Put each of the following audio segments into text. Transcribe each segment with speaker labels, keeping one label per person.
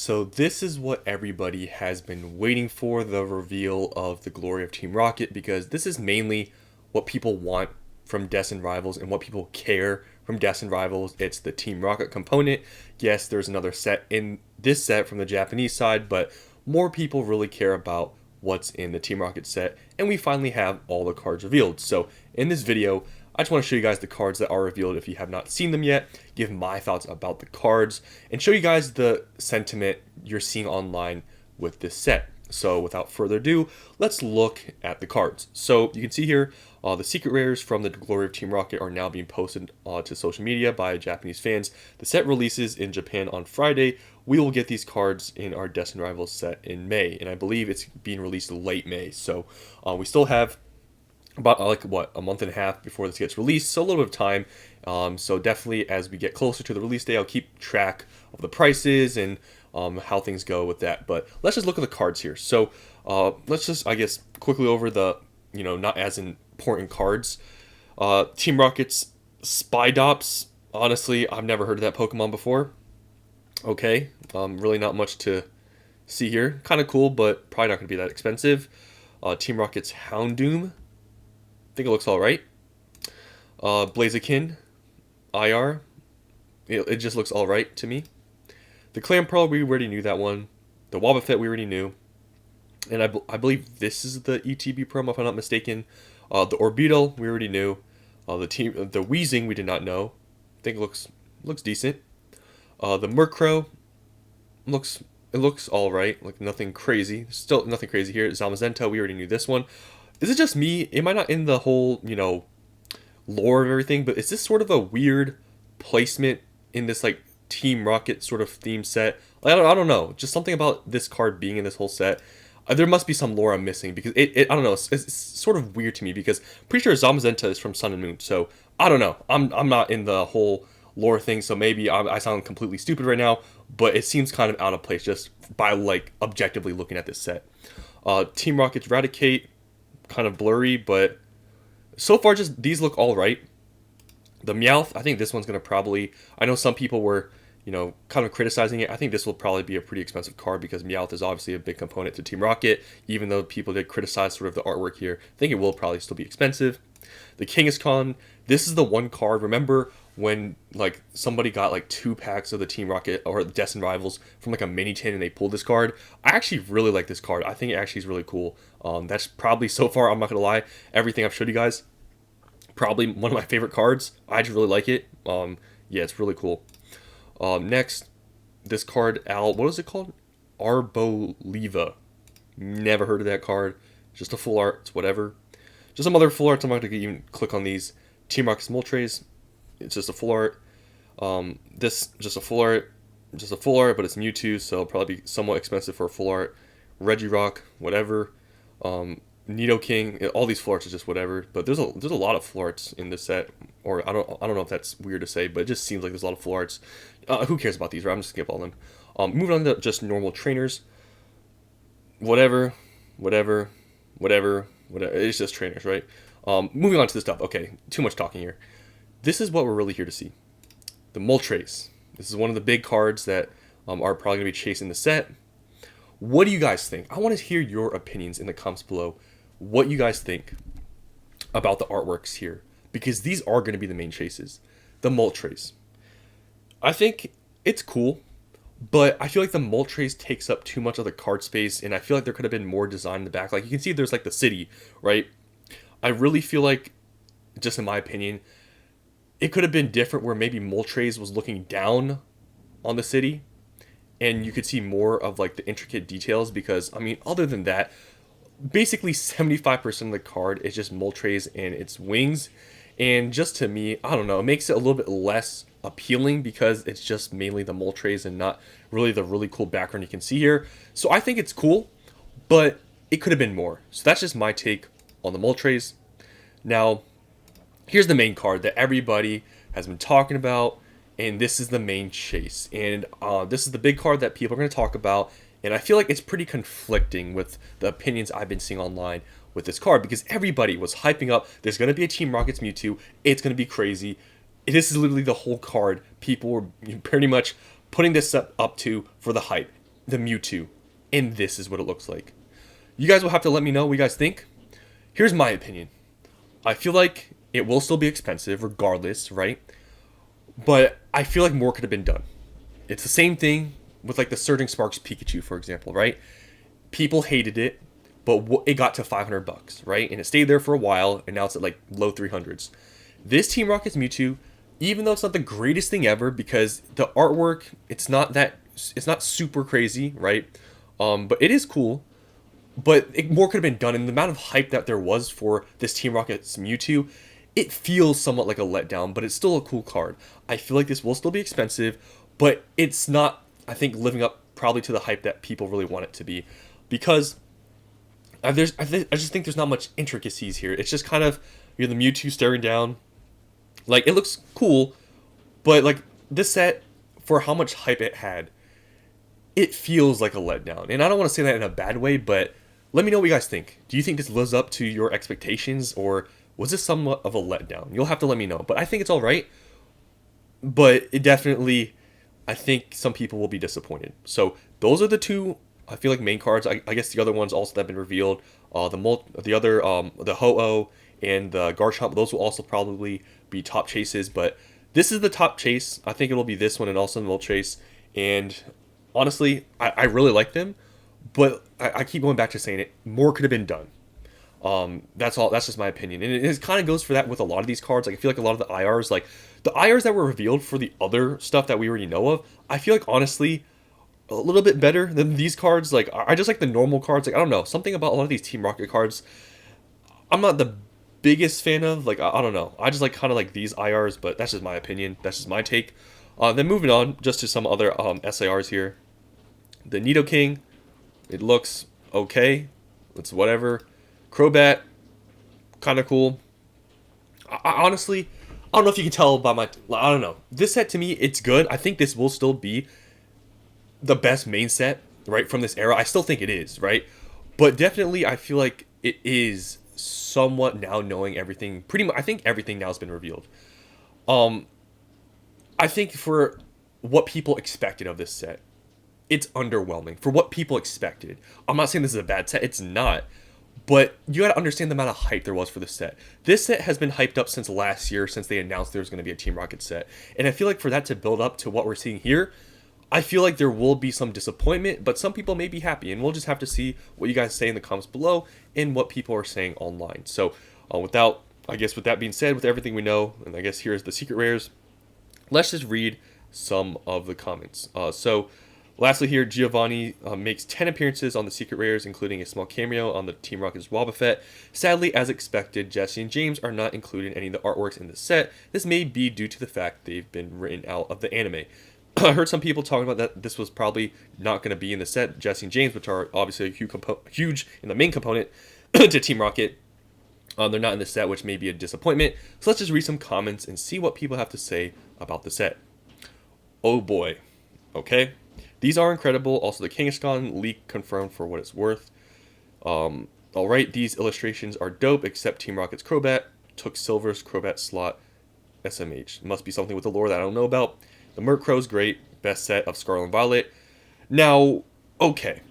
Speaker 1: So this is what everybody has been waiting for, the reveal of the glory of Team Rocket, because this is mainly what people want from Destined Rivals and what people care from Destined Rivals. It's the Team Rocket component. Yes, there's another set in this set from the Japanese side, but more people really care about what's in the Team Rocket set, and we finally have all the cards revealed. So in this video, I just want to show you guys the cards that are revealed if you have not seen them yet, give my thoughts about the cards, and show you guys the sentiment you're seeing online with this set. So without further ado, let's look at the cards. So you can see here, the secret rares from the Glory of Team Rocket are now being posted to social media by Japanese fans. The set releases in Japan on Friday. We will get these cards in our Destined Rivals set in May, and I believe it's being released late May. So we still have about a month and a half before this gets released, so a little bit of time. So definitely as we get closer to the release day, I'll keep track of the prices and how things go with that. But let's just look at the cards here. So let's just, I guess, quickly over the not as important cards. Team Rocket's Spydops. Honestly, I've never heard of that Pokemon before. Okay, really not much to see here. Kind of cool, but probably not going to be that expensive. Team Rocket's Houndoom. I think it looks all right. Blaziken, IR. It just looks all right to me. The Clamperl, we already knew that one. The Wobbuffet, we already knew. And I believe this is the ETB promo, if I'm not mistaken. The Orbeetle, we already knew. The Weezing, we did not know. I think it looks decent. The Murkrow looks all right. Like nothing crazy. Still nothing crazy here. Zamazenta, we already knew this one. Is it just me? Am I not in the whole, lore of everything? But is this sort of a weird placement in this, like, Team Rocket sort of theme set? I don't know. Just something about this card being in this whole set. There must be some lore I'm missing, because I don't know. It's sort of weird to me, because I'm pretty sure Zamazenta is from Sun and Moon. So, I don't know. I'm not in the whole lore thing, so maybe I sound completely stupid right now. But it seems kind of out of place just by, like, objectively looking at this set. Team Rocket's Raticate. Kind of blurry, but so far just these look all right. The Meowth, I think this one's going to probably, I know some people were, kind of criticizing it. I think this will probably be a pretty expensive card, because Meowth is obviously a big component to Team Rocket, even though people did criticize sort of the artwork here. I think it will probably still be expensive. The Kangaskhan, this is the one card, remember when like somebody got like 2 packs of the Team Rocket or the Destined Rivals from like a mini tin and they pulled this card? I actually really like this card. I think it actually is really cool. That's probably, so far, I'm not gonna lie, everything I've showed you guys, probably one of my favorite cards. I just really like it. Yeah, it's really cool. Next, this card, what is it called? Arboliva. Never heard of that card. Just a full art, it's whatever. Just some other full arts. I'm not gonna even click on these. Team Rocket's Moltres. It's just a full art. This just a full art, but it's Mewtwo, so it'll probably be somewhat expensive for a full art. Regirock, whatever. Nidoking, all these full arts are just whatever. But there's a lot of full arts in this set, or I don't know if that's weird to say, but it just seems like there's a lot of full arts. Who cares about these? Right? I'm just gonna skip all of them. Moving on to just normal trainers. Whatever. It's just trainers, right? Moving on to the stuff. Okay, too much talking here. This is what we're really here to see. The Moltres. This is one of the big cards that are probably going to be chasing the set. What do you guys think? I want to hear your opinions in the comments below. What you guys think about the artworks here. Because these are going to be the main chases. The Moltres. I think it's cool, but I feel like the Moltres takes up too much of the card space, and I feel like there could have been more design in the back. Like, you can see there's like the city, right? I really feel like, just in my opinion, it could have been different, where maybe Moltres was looking down on the city and you could see more of like the intricate details, because I mean, other than that, basically 75% of the card is just Moltres and its wings. And just to me, I don't know, it makes it a little bit less appealing, because it's just mainly the Moltres and not really the really cool background you can see here. So I think it's cool, but it could have been more. So that's just my take on the Moltres. Now, here's the main card that everybody has been talking about, and this is the main chase. And this is the big card that people are going to talk about, and I feel like it's pretty conflicting with the opinions I've been seeing online with this card, because everybody was hyping up, there's going to be a Team Rocket's Mewtwo, it's going to be crazy. This is literally the whole card people were pretty much putting this up to for the hype. the Mewtwo, and this is what it looks like. You guys will have to let me know what you guys think. Here's my opinion. I feel like it will still be expensive regardless, right? But I feel like more could have been done. It's the same thing with like the Surging Sparks Pikachu, for example, right? People hated it, but it got to $500, right? And it stayed there for a while, and now it's at like low 300s. This Team Rocket's Mewtwo, even though it's not the greatest thing ever, because the artwork, it's not super crazy, right? But it is cool. But more could have been done, and the amount of hype that there was for this Team Rocket's Mewtwo, it feels somewhat like a letdown, but it's still a cool card. I feel like this will still be expensive, but it's not, I think, living up probably to the hype that people really want it to be, because I just think there's not much intricacies here. It's just kind of, the Mewtwo staring down. Like, it looks cool, but like this set, for how much hype it had, it feels like a letdown. And I don't want to say that in a bad way, but let me know what you guys think. Do you think this lives up to your expectations, or was this somewhat of a letdown? You'll have to let me know. But I think it's all right. But it definitely, I think some people will be disappointed. So those are the two, I feel like, main cards. I guess the other ones also that have been revealed. The Ho-Oh and the Garchomp, those will also probably be top chases. But this is the top chase. I think it'll be this one and also the Moltres. And honestly, I really like them. But I keep going back to saying it. More could have been done. That's all. That's just my opinion, and it kind of goes for that with a lot of these cards. Like, I feel like a lot of the IRs, like the IRs that were revealed for the other stuff that we already know of, I feel like honestly a little bit better than these cards. Like, I just like the normal cards. Like, I don't know, something about a lot of these Team Rocket cards, I'm not the biggest fan of. Like, I don't know. I just like kind of like these IRs, but that's just my opinion. That's just my take. Then moving on just to some other SARs here. The Nidoking, it looks okay. It's whatever. Crobat, kind of cool. I honestly, I don't know if you can tell by my, I don't know. This set to me, it's good. I think this will still be the best main set, right, from this era. I still think it is, right? But definitely, I feel like it is somewhat now knowing everything. Pretty much, I think everything now has been revealed. I think for what people expected of this set, it's underwhelming. For what people expected. I'm not saying this is a bad set. It's not. But you got to understand the amount of hype there was for this set. This set has been hyped up since last year, since they announced there was going to be a Team Rocket set. And I feel like for that to build up to what we're seeing here, I feel like there will be some disappointment, but some people may be happy. And we'll just have to see what you guys say in the comments below and what people are saying online. So with that being said, with everything we know, and I guess here's the secret rares, let's just read some of the comments. Lastly here, Giovanni makes 10 appearances on the Secret Rares, including a small cameo on the Team Rocket's Wobbuffet. Sadly, as expected, Jesse and James are not included in any of the artworks in the set. This may be due to the fact they've been written out of the anime. I heard some people talking about that this was probably not going to be in the set, Jesse and James, which are obviously huge in the main component to Team Rocket. They're not in the set, which may be a disappointment. So let's just read some comments and see what people have to say about the set. Oh boy. Okay. These are incredible. Also, the Kangaskhan leak confirmed for what it's worth. Alright, these illustrations are dope, except Team Rocket's Crobat took Silver's Crobat slot SMH. Must be something with the lore that I don't know about. The Murkrow's great. Best set of Scarlet and Violet. Now, okay.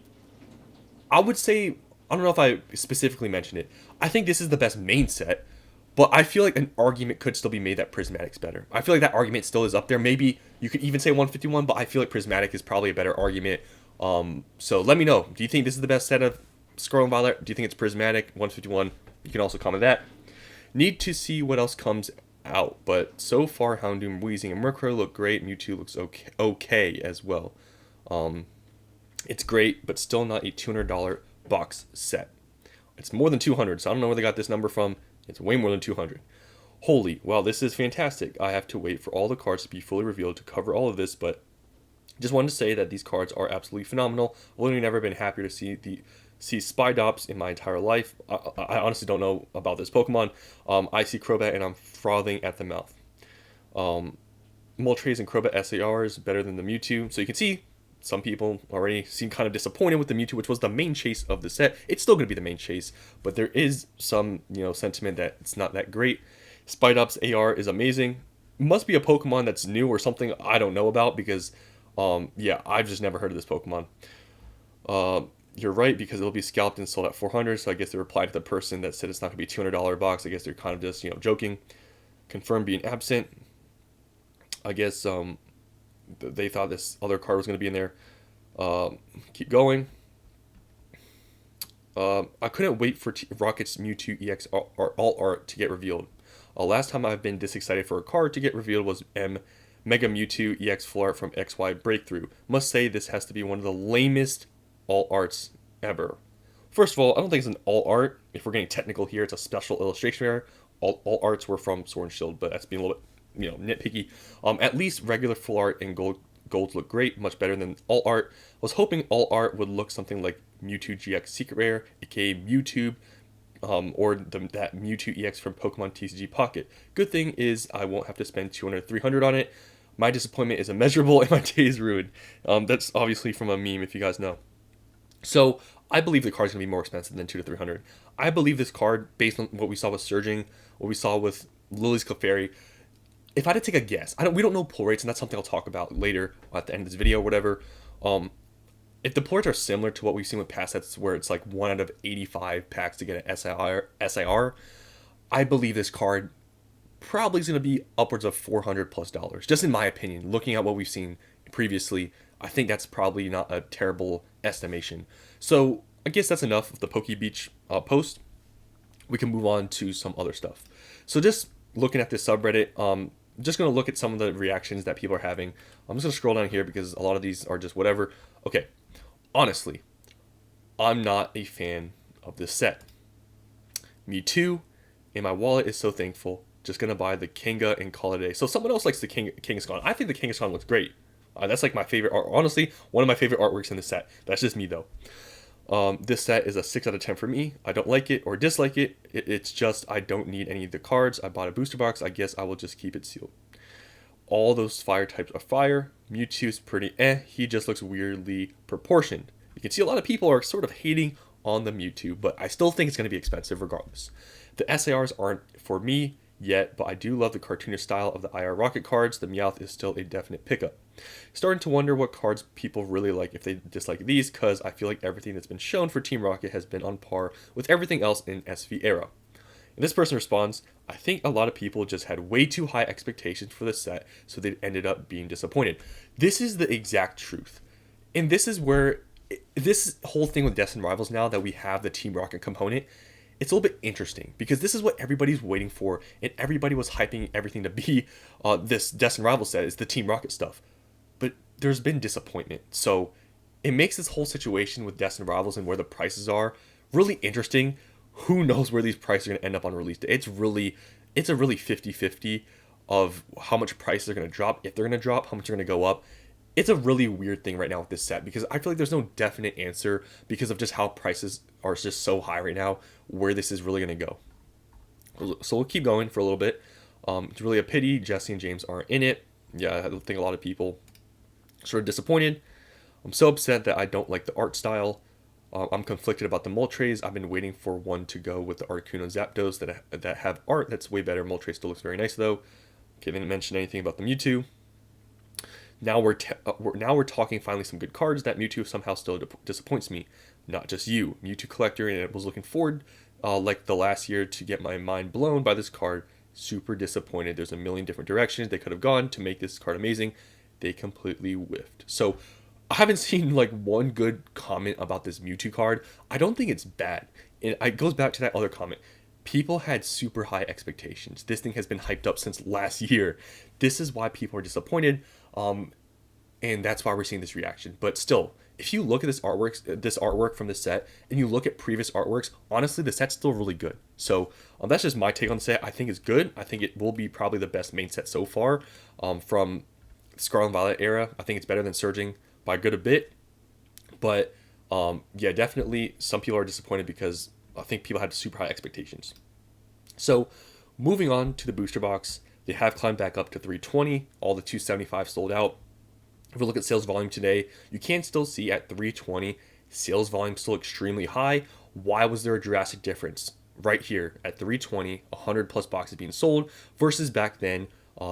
Speaker 1: I would say, I don't know if I specifically mentioned it, I think this is the best main set. But I feel like an argument could still be made that Prismatic's better. I feel like that argument still is up there. Maybe you could even say 151, but I feel like Prismatic is probably a better argument. So let me know. Do you think this is the best set of Scarlet and Violet? Do you think it's Prismatic? 151. You can also comment that. Need to see what else comes out. But so far, Houndoom, Weezing, and Murkrow look great. Mewtwo looks okay as well. It's great, but still not a $200 box set. It's more than 200, so I don't know where they got this number from. It's way more than 200. Holy, wow, this is fantastic. I have to wait for all the cards to be fully revealed to cover all of this, but just wanted to say that these cards are absolutely phenomenal. I've literally never been happier to see Spidops in my entire life. I honestly don't know about this Pokemon. I see Crobat and I'm frothing at the mouth. Moltres and Crobat SARs better than the Mewtwo. So you can see some people already seem kind of disappointed with the Mewtwo, which was the main chase of the set. It's still going to be the main chase, but there is some, sentiment that it's not that great. Spidops AR is amazing. Must be a Pokemon that's new or something I don't know about because, yeah, I've just never heard of this Pokemon. You're right, because it'll be scalped and sold at 400. So I guess they replied to the person that said it's not going to be a $200 box. I guess they're kind of just joking. Confirmed being absent. I guess they thought this other card was going to be in there. Keep going. I couldn't wait for Rocket's Mewtwo EX alt art to get revealed. Last time I've been this excited for a card to get revealed was Mega Mewtwo EX full art from XY Breakthrough. Must say this has to be one of the lamest alt arts ever. First of all, I don't think it's an alt art. If we're getting technical here, it's a special illustration error. All arts were from Sword and Shield, but that's being a little bit nitpicky. At least regular full art and golds look great, much better than alt art. I was hoping alt art would look something like Mewtwo GX Secret Rare, aka Mewtwo, or that Mewtwo EX from Pokemon TCG Pocket. Good thing is I won't have to spend 200, 300 on it. My disappointment is immeasurable and my day is ruined. That's obviously from a meme, if you guys know. So I believe the card's gonna be more expensive than 200 to 300. I believe this card, based on what we saw with Surging, what we saw with Lily's Clefairy. If I had to take a guess, we don't know pull rates, and that's something I'll talk about later at the end of this video or whatever. If the pull rates are similar to what we've seen with past sets, where it's like 1 out of 85 packs to get an SIR, I believe this card probably is going to be upwards of $400 plus, just in my opinion. Looking at what we've seen previously, I think that's probably not a terrible estimation. So I guess that's enough of the Poke Beach post. We can move on to some other stuff. So just looking at this subreddit, just going to look at some of the reactions that people are having. I'm just going to scroll down here because a lot of these are just whatever. Okay, honestly, I'm not a fan of this set. Me too, and my wallet is so thankful. Just going to buy the Kinga and call it a day. So someone else likes the Kangaskhan. I think the Kangaskhan looks great. That's like my favorite art. Honestly, one of my favorite artworks in the set. That's just me though. This set is a 6 out of 10 for me. I don't like it or dislike it. It's just I don't need any of the cards. I bought a booster box. I guess I will just keep it sealed. All those fire types are fire. Mewtwo's pretty He just looks weirdly proportioned. You can see a lot of people are sort of hating on the Mewtwo, but I still think it's going to be expensive regardless. The SARs aren't for me yet, but I do love the cartoonish style of the IR Rocket cards. The Meowth is still a definite pickup. Starting to wonder what cards people really like if they dislike these, because I feel like everything that's been shown for Team Rocket has been on par with everything else in SV era. And this person responds, I think a lot of people just had way too high expectations for the set, so they ended up being disappointed. This is the exact truth. And this is where this whole thing with Destined Rivals, now that we have the Team Rocket component, it's a little bit interesting because this is what everybody's waiting for, and everybody was hyping everything to be this Destined Rivals set, is the Team Rocket stuff. But there's been disappointment. So it makes this whole situation with Destined Rivals and where the prices are really interesting. Who knows where these prices are going to end up on release day? It's a really 50-50 of how much prices are going to drop, if they're going to drop, how much are going to go up. It's a really weird thing right now with this set because I feel like there's no definite answer because of just how prices are just so high right now, where this is really going to go. So we'll keep going for a little bit. It's really a pity Jesse and James aren't in it. Yeah, I think a lot of people are sort of disappointed. I'm so upset that I don't like the art style. I'm conflicted about the Moltres. I've been waiting for one to go with the Articuno and Zapdos that have art that's way better. Moltres still looks very nice though. Okay, they didn't mention anything about the Mewtwo. Now we're talking finally some good cards. That Mewtwo somehow still disappoints me. Not just you, Mewtwo collector, and I was looking forward like the last year to get my mind blown by this card. Super disappointed. There's a million different directions they could have gone to make this card amazing. They completely whiffed. So I haven't seen like one good comment about this Mewtwo card. I don't think it's bad. It goes back to that other comment. People had super high expectations. This thing has been hyped up since last year. This is why people are disappointed. And that's why we're seeing this reaction. But still, if you look at this artwork from this set, and you look at previous artworks, honestly, the set's still really good. So that's just my take on the set. I think it's good. I think it will be probably the best main set so far from Scarlet and Violet era. I think it's better than Surging by a good bit. But yeah, definitely some people are disappointed because I think people had super high expectations. So moving on to the booster box, they have climbed back up to 320. All the 275 sold out. If we look at sales volume today, you can still see at 320, sales volume still extremely high. Why was there a drastic difference? Right here at 320, 100 plus boxes being sold versus back then,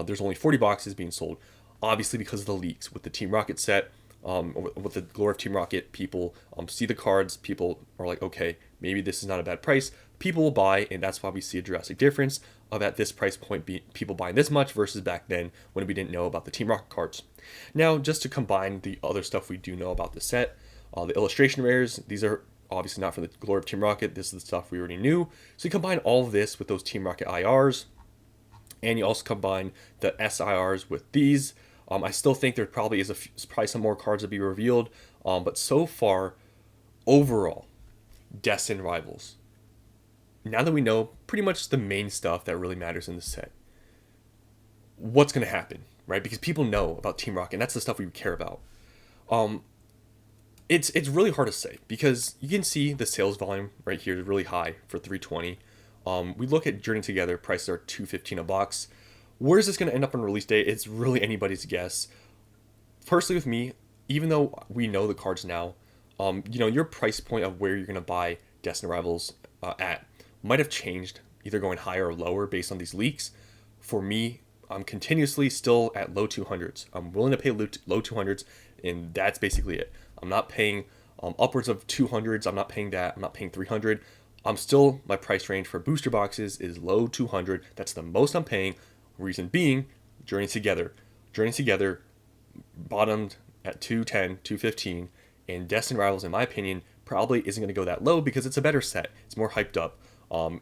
Speaker 1: there's only 40 boxes being sold. Obviously because of the leaks with the Team Rocket set. with the Glory of Team Rocket, people see the cards, people are like, okay, maybe this is not a bad price. People will buy, and that's why we see a drastic difference of at this price point, people buying this much versus back then when we didn't know about the Team Rocket cards. Now, just to combine the other stuff we do know about the set, the illustration rares, these are obviously not from the Glory of Team Rocket. This is the stuff we already knew. So you combine all of this with those Team Rocket IRs, and you also combine the SIRs with these. I still think there probably is probably some more cards to be revealed, but so far, overall, Destined Rivals. Now that we know pretty much the main stuff that really matters in the set, what's going to happen, right? Because people know about Team Rocket, and that's the stuff we care about. It's really hard to say because you can see the sales volume right here is really high for 320. We look at Journey Together, prices are $215 a box. Where's this going to end up on release date? It's really anybody's guess. Personally, with me, even though we know the cards now, your price point of where you're going to buy Destined Rivals at might have changed, either going higher or lower based on these leaks. For me, I'm continuously still at low 200s. I'm willing to pay low 200s, and that's basically it. I'm not paying upwards of 200s. I'm not paying that. I'm not paying 300. I'm still, my price range for booster boxes is low 200. That's the most I'm paying. Reason being, Journey Together. Journey Together bottomed at 210, 215, and Destined Rivals, in my opinion, probably isn't going to go that low because it's a better set. It's more hyped up.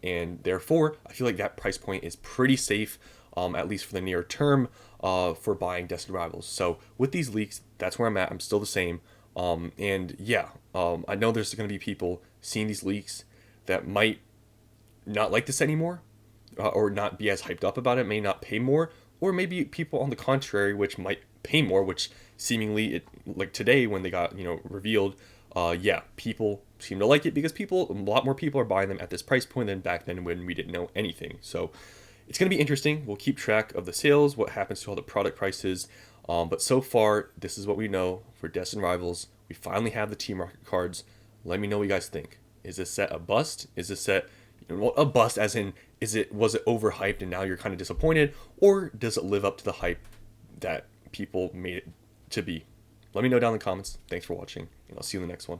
Speaker 1: And therefore, I feel like that price point is pretty safe, at least for the near term, for buying Destined Rivals. So with these leaks, that's where I'm at. I'm still the same. And yeah, I know there's going to be people seeing these leaks that might not like this anymore, or not be as hyped up about it, may not pay more, or maybe people on the contrary, which might pay more, which seemingly, like today when they got revealed, people seem to like it because a lot more people are buying them at this price point than back then when we didn't know anything. So it's going to be interesting. We'll keep track of the sales, what happens to all the product prices. But so far, this is what we know for Destined Rivals. We finally have the Team Rocket cards. Let me know what you guys think. Is this set a bust? Is this set a bust as in, was it overhyped and now you're kind of disappointed? Or does it live up to the hype that people made it to be? Let me know down in the comments. Thanks for watching, and I'll see you in the next one.